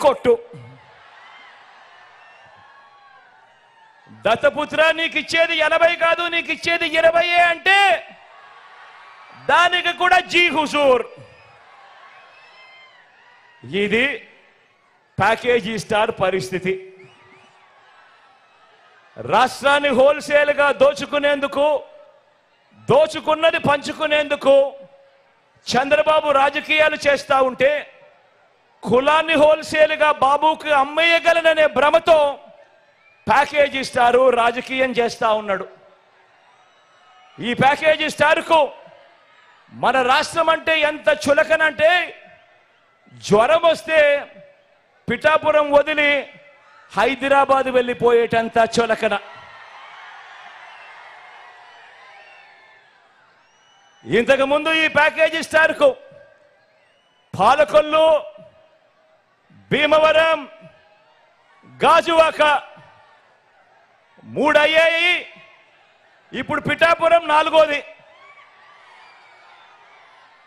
కొట్టు. దత్తపుత్ర నీకు ఇచ్చేది 80 కాదు, నీకు ఇచ్చేది 20 అంటే దానికి కూడా జీ హుజూర్. ఇది ప్యాకేజీ స్టార్ పరిస్థితి. రాష్ట్రాన్ని హోల్సేల్గా దోచుకునేందుకు, దోచుకున్నది పంచుకునేందుకు చంద్రబాబు రాజకీయాలు చేస్తా ఉంటే, కులాన్ని హోల్సేల్గా బాబుకి అమ్మేయగలననే భ్రమతో ప్యాకేజీ స్టారు రాజకీయం చేస్తా ఉన్నాడు. ఈ ప్యాకేజీ స్టార్కు మన రాష్ట్రం అంటే ఎంత చులకనంటే, జ్వరం వస్తే పిఠాపురం వదిలి హైదరాబాద్ వెళ్ళిపోయేటంత చులకన. ఇంతకుముందు ఈ ప్యాకేజీ స్టార్కు పాలకొల్లు, భీమవరం, గాజువాక 3 అయ్యాయి. ఇప్పుడు పిఠాపురం 4వది.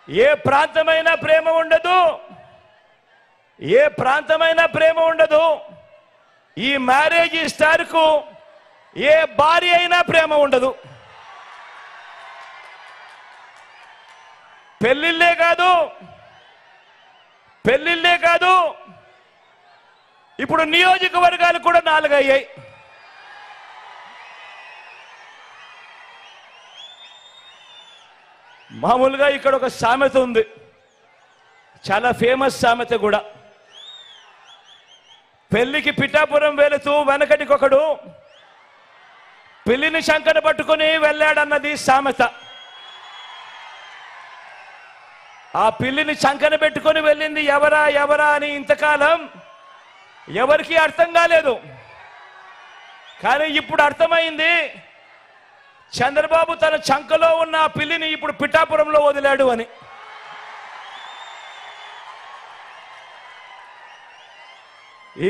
ఏ ప్రాంతమైనా ప్రేమ ఉండదు, ఏ ప్రాంతమైనా ప్రేమ ఉండదు. ఈ మ్యారేజ్ స్టార్కు ఏ భార్య అయినా ప్రేమ ఉండదు. పెళ్లిళ్ళే కాదు, ఇప్పుడు నియోజకవర్గాలు కూడా 4 అయ్యాయి. మామూలుగా ఇక్కడ ఒక సామెత ఉంది, చాలా ఫేమస్ సామెత కూడా. పెళ్లికి పిఠాపురం వెళుతూ వెనకటికొకడు పెళ్లిని శంకర పట్టుకుని వెళ్ళాడన్నది సామెత. ఆ పిల్లిని చంకన పెట్టుకొని వెళ్ళింది ఎవరా అని ఇంతకాలం ఎవరికి అర్థం కాలేదు. కానీ ఇప్పుడు అర్థమైంది, చంద్రబాబు తన చంకలో ఉన్న ఆ పిల్లిని ఇప్పుడు పిఠాపురంలో వదిలాడు అని.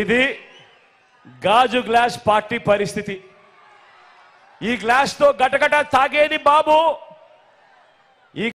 ఇది గాజు గ్లాస్ పార్టీ పరిస్థితి. ఈ గ్లాస్తో గటగట తాగేది బాబు,